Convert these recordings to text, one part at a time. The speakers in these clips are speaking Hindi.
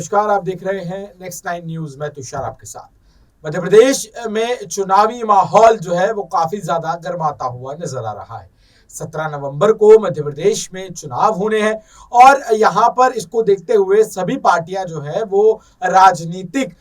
नमस्कार, आप देख रहे हैं नेक्स्ट 9 न्यूज। मैं तुषार आपके साथ। मध्य प्रदेश में चुनावी माहौल जो है वो काफी ज्यादा गर्माता हुआ नजर आ रहा है। 17 नवंबर को मध्य प्रदेश में चुनाव होने हैं और यहाँ पर इसको देखते हुए सभी पार्टियां जो है वो राजनीतिक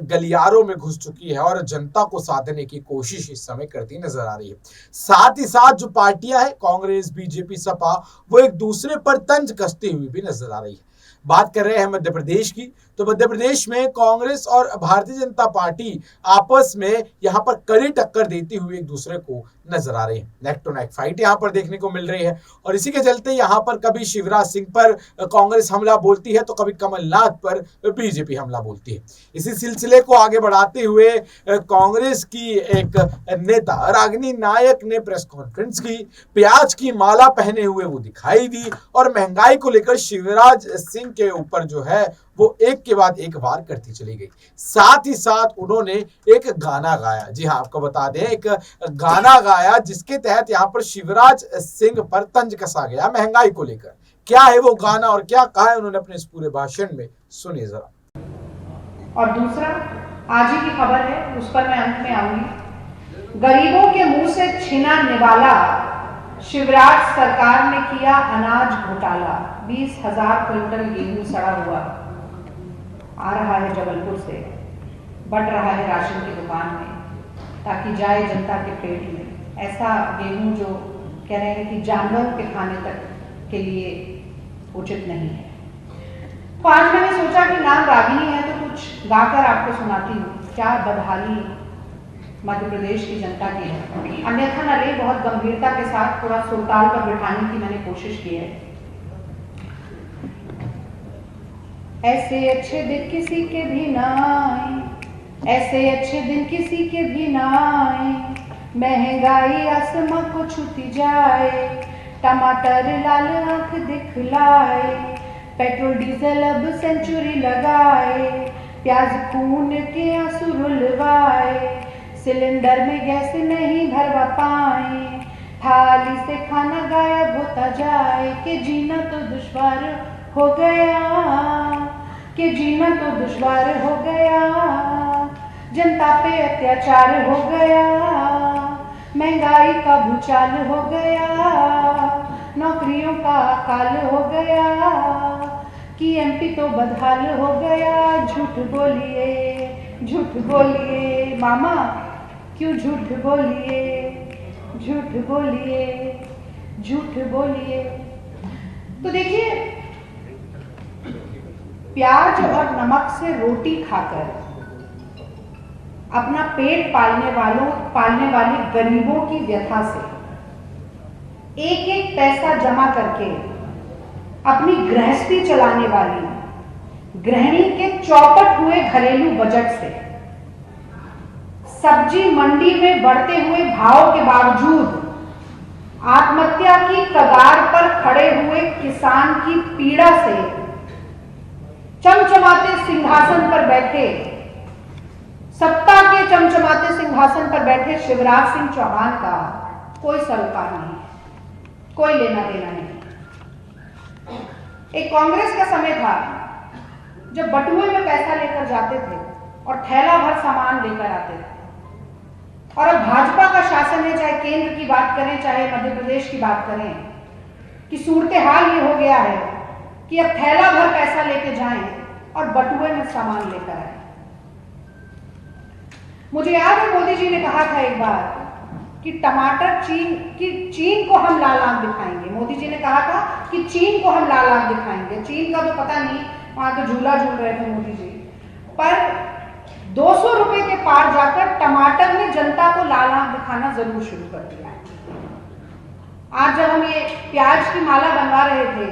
गलियारों में घुस चुकी है और जनता को साधने की कोशिश इस समय करती नजर आ रही है। साथ ही साथ जो पार्टियां हैं कांग्रेस, बीजेपी, सपा, वो एक दूसरे पर तंज कसती हुई भी नजर आ रही है। बात कर रहे हैं मध्य प्रदेश की, तो मध्य प्रदेश में कांग्रेस और भारतीय जनता पार्टी आपस में यहां पर कड़ी टक्कर देती हुई एक दूसरे को नजर आ रही है। नेक टू नेक फाइट यहां पर देखने को मिल रही है और इसी के चलते यहां पर कभी शिवराज सिंह पर कांग्रेस हमला बोलती है तो कभी कमलनाथ पर बीजेपी हमला बोलती है। इसी सिलसिले को आगे बढ़ाते हुए कांग्रेस की एक नेता रागिनी नायक ने प्रेस कॉन्फ्रेंस की, प्याज की माला पहने हुए वो दिखाई दी और महंगाई को लेकर शिवराज सिंह के ऊपर जो है वो एक के बाद एक वार करती चली गई। साथ ही साथ उन्होंने एक गाना गाया। जी हाँ, आपको बता दें, एक गाना गाया जिसके तहत यहाँ पर शिवराज सिंह पर तंज कसा गया महंगाई को लेकर। क्या है वो गाना और क्या कहा है उन्होंने अपने इस पूरे भाषण में, सुनिए जरा। और दूसरा, आज ही की खबर है, उस पर मैं अंत में आऊंगी। गरीबों के मुंह से छीना निवाला शिवराज सरकार ने किया अनाज घोटाला। 20,000 क्विंटल गेहूं सड़ा हुआ आ रहा है जबलपुर से, बट रहा है राशन की दुकान में ताकि जाए जनता के पेट में। ऐसा गेहूं जो कह रहे हैं कि जानवरों के खाने तक के लिए उचित नहीं है। तो आज मैंने सोचा कि नाम रागिनी है तो कुछ गाकर आपको सुनाती हूँ। क्या बदहाली मध्य प्रदेश की जनता की है। अन्यथा न ले, बहुत गंभीरता के साथ थोड़ा सुरताल पर बिठाने की मैंने कोशिश की है। ऐसे अच्छे दिन किसी के भी ना आए, ऐसे अच्छे दिन किसी के भी ना आए, महंगाई आसमां को छूती जाए, टमाटर लाल आंख दिखलाए, पेट्रोल डीजल अब सेंचुरी लगाए, प्याज खून के आंसू रुलवाए, सिलेंडर में गैस नहीं भरवा पाए, थाली से खाना गायब होता जाए, कि जीना तो दुश्वार हो गया, कि जीना तो दुश्वार हो गया, जनता पे अत्याचार हो गया, महंगाई का भूचाल हो गया, नौकरियों का अकाल हो गया, कि एमपी तो बदहाल हो गया। झूठ बोलिए मामा, क्यों झूठ बोलिए। तो देखिए, प्याज और नमक से रोटी खाकर अपना पेट पालने वाली गरीबों की व्यथा से एक एक पैसा जमा करके अपनी गृहस्थी चलाने वाली गृहिणी के चौपट हुए घरेलू बजट से, सब्जी मंडी में बढ़ते हुए भाव के बावजूद आत्महत्या की कगार पर खड़े हुए किसान की पीड़ा से चमचमाते सिंहासन पर बैठे, सत्ता के चमचमाते सिंहासन पर बैठे शिवराज सिंह चौहान का कोई सरोकार नहीं, कोई लेना देना नहीं। एक कांग्रेस का समय था जब बटुए में पैसा लेकर जाते थे और थैला भर सामान लेकर आते थे, और अब भाजपा का शासन है, चाहे केंद्र की बात करें चाहे मध्य प्रदेश की बात करें, कि सूरत हाल ये हो गया है कि अब थैला भर पैसा लेके जाएं और बटुए में सामान लेकर आए। मुझे याद है मोदी जी ने कहा था एक बार कि टमाटर चीन को हम लाल आंख दिखाएंगे। मोदी जी ने कहा था कि चीन को हम लाल आंख दिखाएंगे। चीन का तो पता नहीं, वहां तो झूला झूल रहे थे मोदी जी, पर 200 रुपए के पार जाकर टमाटर ने जनता को लाल आंख दिखाना जरूर शुरू कर दिया है। आज जब हम ये प्याज की माला बनवा रहे थे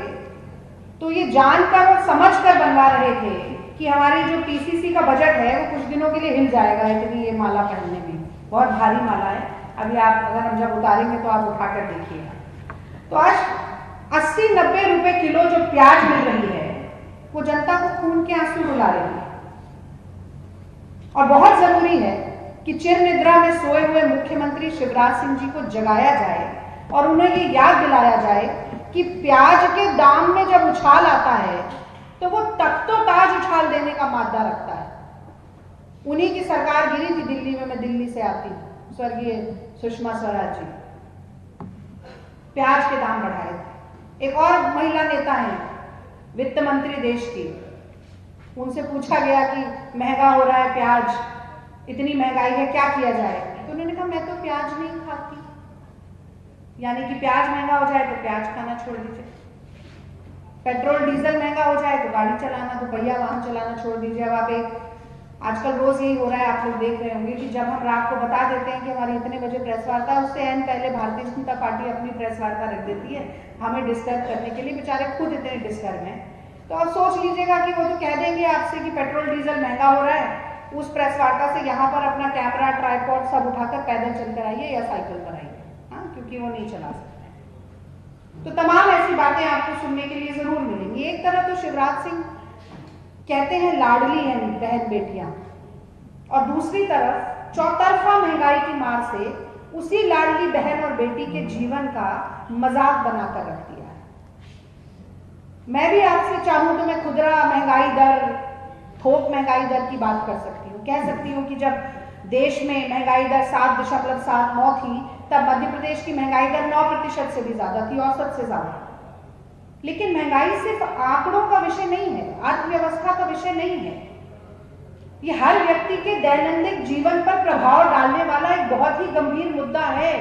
तो ये जानकर और समझकर बनवा रहे थे कि हमारी जो पीसीसी का बजट है वो कुछ दिनों के लिए हिल जाएगा इतनी ये माला पहनने में, बहुत भारी माला है। अभी आप अगर हम जब उतारेंगे तो आप उठाकर देखिएगा। तो आज 80-90 रुपए किलो जो प्याज मिल रही है वो जनता को खून के आंसू रुला रही है। और बहुत जरूरी है कि चिर निद्रा में सोए हुए मुख्यमंत्री शिवराज सिंह जी को जगाया जाए और उन्हें ये याद दिलाया जाए कि प्याज के दाम में जब उछाल आता है तो वो तख्तो ताज उछाल देने का मादा रखता है। उन्हीं की सरकार गिरी थी दिल्ली में, मैं दिल्ली से आती हूँ, स्वर्गीय सुषमा स्वराज जी, प्याज के दाम बढ़ाए थे। एक और महिला नेता हैं, वित्त मंत्री देश की, उनसे पूछा गया कि महंगा हो रहा है प्याज, इतनी महंगाई है, क्या किया जाए? तो उन्होंने कहा मैं तो प्याज नहीं खाती। यानी कि प्याज महंगा हो जाए तो प्याज खाना छोड़ दीजिए, पेट्रोल डीजल महंगा हो जाए तो गाड़ी चलाना, दोपहिया वाहन चलाना छोड़ दीजिए। अब आप एक आजकल रोज यही हो रहा है, आप लोग देख रहे होंगे कि जब हम रात को बता देते हैं कि हमारी इतने बजे प्रेस वार्ता है, उससे एन पहले भारतीय जनता पार्टी अपनी प्रेस वार्ता रख देती है हमें डिस्टर्ब करने के लिए। बेचारे खुद इतने डिस्टर्ब हैं। तो आप सोच लीजिएगा कि वो तो कह देंगे आपसे कि पेट्रोल डीजल महंगा हो रहा है, उस प्रेस वार्ता से यहाँ पर अपना कैमरा ट्राइपॉड सब उठाकर पैदल चलकर आइए या साइकिल पर आइए, हाँ, क्योंकि वो नहीं चला सकते। तो तमाम ऐसी बातें आपको सुनने के लिए जरूर मिलेंगी। एक तरफ तो शिवराज सिंह कहते हैं लाडली हैं बहन बेटियां, और दूसरी तरफ चौतरफा महंगाई की मार से उसी लाडली बहन और बेटी के जीवन का मजाक बनाकर रख दिया है। मैं भी आपसे चाहूं तो मैं खुदरा महंगाई दर, थोक महंगाई दर की बात कर सकती हूँ। कह सकती हूँ कि जब देश में महंगाई दर 7.79 थी, तब मध्य प्रदेश की महंगाई दर 9% से भी ज्यादा थी, औसत से ज्यादा। लेकिन महंगाई सिर्फ आंकड़ों का विषय नहीं है, अर्थव्यवस्था का विषय नहीं है। ये हर व्यक्ति के दैनंदिन जीवन पर प्रभाव डालने वाला एक बहुत ही गंभीर मुद्दा है।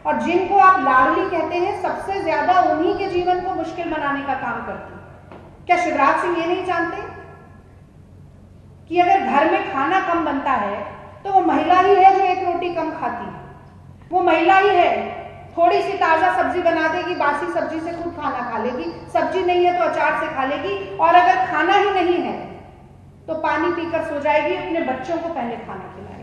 और जिनको आप लाडली कहते हैं, सबसे ज्यादा उन्हीं के जीवन को मुश्किल बनाने का काम करती है। क्या शिवराज सिंह ये नहीं जानते कि अगर घर में खाना कम बनता है तो वो महिला ही है जो एक रोटी कम खाती है, वो महिला ही है थोड़ी सी ताजा सब्जी बना देगी, बासी सब्जी से खुद खाना खा लेगी, सब्जी नहीं है तो अचार से खा लेगी, और अगर खाना ही नहीं है तो पानी पीकर सो जाएगी, अपने बच्चों को पहले खाना खिलाएगी।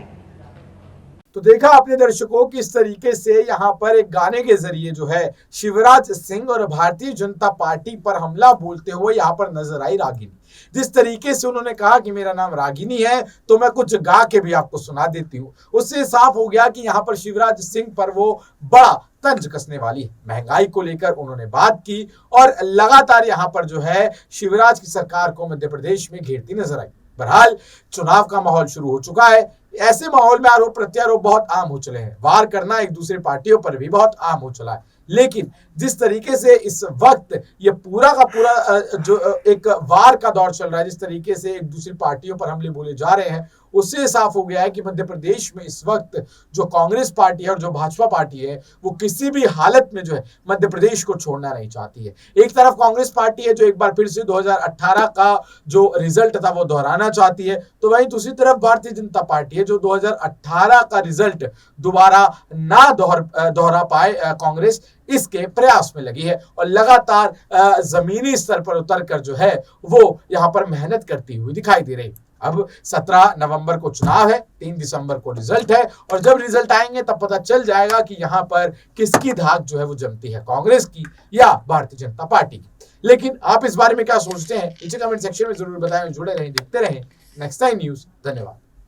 तो देखा आपने दर्शकों कि इस तरीके से यहाँ पर एक गाने के जरिए जो है शिवराज सिंह और भारतीय जनता पार्टी पर हमला बोलते हुए यहाँ पर नजर आई रागिनी। जिस तरीके से उन्होंने कहा कि मेरा नाम रागिनी है, तो मैं कुछ गा के भी आपको सुना देती हूँ, उससे साफ हो गया कि यहाँ पर शिवराज सिंह पर वो बड़ा तंज कसने वाली है। महंगाई को लेकर उन्होंने बात की और लगातार यहाँ पर जो है शिवराज की सरकार को मध्य प्रदेश में घेरती नजर आई। बहरहाल चुनाव का माहौल शुरू हो चुका है। ऐसे माहौल में आरोप प्रत्यारोप बहुत आम हो चले हैं, वार करना एक दूसरे पार्टियों पर भी बहुत आम हो चला है। लेकिन जिस तरीके से इस वक्त ये पूरा का पूरा जो एक वार का दौर चल रहा है, जिस तरीके से एक दूसरी पार्टियों पर हमले बोले जा रहे हैं, उससे साफ हो गया है कि मध्य प्रदेश में इस वक्त जो कांग्रेस पार्टी है और जो भाजपा पार्टी है, वो किसी भी हालत में जो है मध्य प्रदेश को छोड़ना नहीं चाहती है। एक तरफ कांग्रेस पार्टी है जो एक बार फिर से 2018 का जो रिजल्ट था वो दोहराना चाहती है, तो वहीं दूसरी तरफ भारतीय जनता पार्टी है जो 2018 का रिजल्ट दोबारा ना दोहरा पाए कांग्रेस, इसके प्रयास में लगी है और लगातार जमीनी स्तर पर उतरकर जो है वो यहाँ पर मेहनत करती हुई दिखाई दे रही। अब 17 नवंबर को चुनाव है, 3 दिसंबर को रिजल्ट है, और जब रिजल्ट आएंगे तब पता चल जाएगा कि यहाँ पर किसकी धाक जो है वो जमती है, कांग्रेस की या भारतीय जनता पार्टी की। लेकिन आप इस बारे में क्या सोचते हैं, नीचे कमेंट सेक्शन में जरूर बताएं। जुड़े रहें, देखते रहें नेक्स्ट टाइम न्यूज। धन्यवाद।